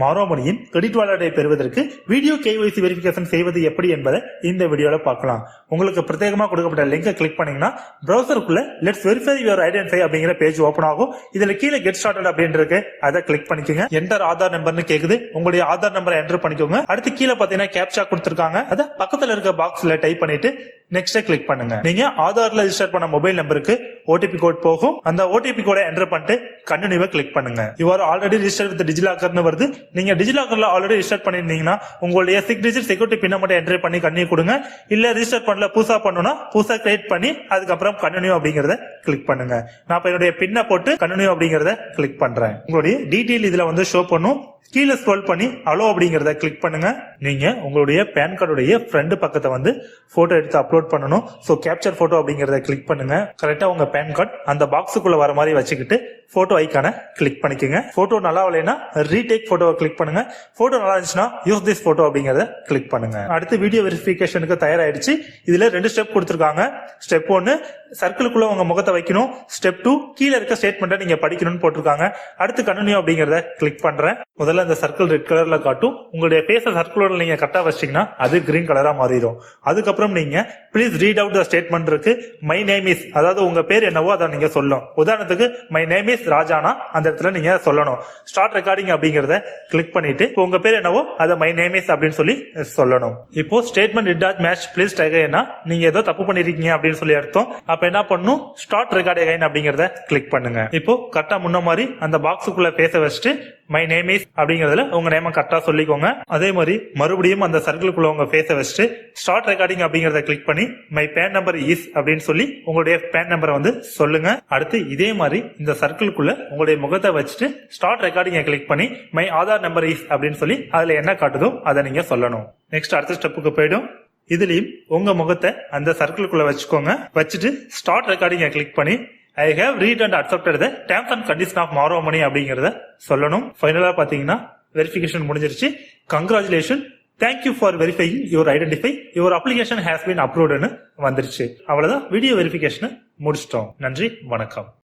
மாரோமணியின் credit வாலெட்டை பெறுவதற்கு video KYC verification செய்வது எப்படி என்பதை இந்த வீடியோல பார்க்கலாம். உங்களுக்கு பிரத்யேகமா கொடுக்கப்பட்ட லிங்கை கிளிக் பண்ணீங்கன்னா பிரவுசருக்குள்ள லெட்ஸ் வெரிஃபை யுவர் ஐடென்டிஃபை அப்படிங்கிற பேஜ் ஓபன் ஆகும். இதுல கீழே கெட் ஸ்டார்டட் அப்படின்றது அதை கிளிக் பண்ணிக்கோங்க. என்டர் ஆதார் நம்பர்னு கேக்குது. உங்களுடைய ஆதார் நம்பரை என்டர் பண்ணிக்கோங்க. அடுத்து கீழே பாத்தீங்கன்னா கேப்சா கொடுத்திருக்காங்க. அதை பக்கத்துல இருக்க பாக்ஸ்ல டைப் பண்ணிட்டு நெக்ஸ்ட் கிளிக் பண்ணுங்க. நீங்க ஆதார்ல ரெஜிஸ்டர் பண்ண மொபைல் நம்பருக்கு ஓடிபி கோட் போகும். அந்த ஓடிபி கோடை என்டர் பண்ணிட்டு கண்டினியூவை கிளிக் பண்ணுங்க. You are already registered with டிஜிலாக்கர்னு வருது. நீங்க டிஜிலாக்கர்ல ஆல்ரெடி ரிஜிஸ்டர் பண்ணிருந்தீங்கன்னா உங்களுடைய 6 டிஜிட் செக்யூரிட்டி பின்னை மட்டும் என்டர் பண்ணி கண்டினியூ கொடுங்க. இல்ல ரிஜிஸ்டர் பண்ணல புதுசா பண்ணணும்னா புதுசா கிரியேட் பண்ணி அதுக்கப்புறம் கண்டினியூ அப்படிங்கறத கிளிக் பண்ணுங்க. நான் இப்ப என்னுடைய பின்னை போட்டு கண்டினியூ அப்படிங்கறத கிளிக் பண்றேன். உங்களுடைய டீடைல் இதுல வந்து ஷோ பண்ணும். கீழே ஸ்க்ரோல் பண்ணி அலோ அப்படிங்கறத கிளிக் பண்ணுங்க. நீங்க உங்களுடைய பேன் கார்டுடைய ஃப்ரண்ட் பக்கத்தை வந்து போட்டோ எடுத்து அப்லோட் பண்ணணும். சோ கேப்சர் போட்டோ அப்படிங்கறத கிளிக் பண்ணுங்க. கரெக்டா உங்க பேன் கார்டு அந்த பாக்ஸுக்குள்ள வர மாதிரி வச்சுக்கிட்டு போட்டோ ஐக்கான கிளிக் பண்ணிக்கோங்க. போட்டோ நல்லா இல்லைன்னா ரீடேக் போட்டோவை கிளிக் பண்ணுங்க. போட்டோ நல்லா இருந்துச்சுன்னா யூஸ் திஸ் போட்டோ அப்படிங்கறத கிளிக் பண்ணுங்க. அடுத்து வீடியோ வெரிஃபிகேஷனுக்கு தயாராயிடுச்சு. இதுல 2 ஸ்டெப் கொடுத்திருக்காங்க. ஸ்டெப் 1 சர்க்கிளுக்குள்ள உங்க முகத்தை வைக்கணும். ஸ்டெப் 2 கீழே இருக்க ஸ்டேட்மெண்ட்டை நீங்க படிக்கணும்னு போட்டிருக்காங்க. அடுத்து கண்டினியூ அப்படிங்கறத கிளிக் பண்றேன். முதல்ல இந்த சர்க்கிள் ரெட் கலர்ல காட்டும். உங்களுடைய பேச சர்க்கிளோட நீங்க கரெக்டா வச்சிட்டீங்கன்னா அது கிரீன் கலரா மாறிடும். அதுக்கப்புறம் நீங்க please read out the statement இருக்கு. மை நேம் இஸ், அதாவது உங்க பேர் என்னவோ அதை நீங்க சொல்லணும். உதாரணத்துக்கு மை நேம் இஸ் ராஜானா அந்த இடத்துல நீங்க சொல்லணும். ஸ்டார்ட் ரெக்கார்டிங் அப்படிங்கறத கிளிக் பண்ணிட்டு உங்க பேர் என்னவோ அதை மை நேம் இஸ் அப்படின்னு சொல்லி சொல்லணும். இப்போ statement did not match please try again, நீங்க ஏதோ தப்பு பண்ணிருக்கீங்க அப்படின்னு சொல்லி அர்த்தம். அப்ப என்ன பண்ணும், ஸ்டார்ட் ரெக்கார்ட் அகைன் அப்படிங்கறத கிளிக் பண்ணுங்க. இப்போ கரெக்டா முன்ன மாதிரி அந்த பாக்ஸுக்குள்ள பேச வச்சுட்டு மை நேம் இஸ் அப்படிங்கறதுல உங்க நேம கரெக்டா சொல்லிக்கோங்க. அதே மாதிரி மறுபடியும் அந்த சர்க்கிளுக்குள்ள உங்க பேச வச்சுட்டு ஸ்டார்ட் ரெக்கார்டிங் அப்படிங்கறத கிளிக் பண்ணி மை பேன் நம்பர் இஸ் அப்படின்னு சொல்லி உங்களுடைய பேன் நம்பரை வந்து சொல்லுங்க. அடுத்து இதே மாதிரி இந்த சர்க்கிளுக்குள்ள உங்களுடைய முகத்தை வச்சுட்டு ஸ்டார்ட் ரெக்கார்டிங் கிளிக் பண்ணி மை ஆதார் நம்பர் இஸ் அப்படின்னு சொல்லி அதுல என்ன காட்டுதோ அதை நீங்க சொல்லணும். நெக்ஸ்ட் அடுத்த ஸ்டெப்புக்கு போயிடும். இதுலயும் உங்க முகத்தை அந்த சர்க்கிளுக்குள்ள வச்சுக்கோங்க. வச்சுட்டு ஸ்டார்ட் ரெக்கார்டிங் கிளிக் பண்ணி I have read and accepted the terms and conditions of Maromani அப்படிங்கறத சொல்லணும். ஃபைனலா பாத்தீங்கன்னா வெரிஃபிகேஷன் முடிஞ்சிருச்சு. Congratulation, thank you for verifying your identify, your application has been அப்ரூவ்டுன்னு வந்துருச்சு. அவ்வளவுதான், வீடியோ வெரிஃபிகேஷன் முடிச்சிட்டோம். நன்றி, வணக்கம்.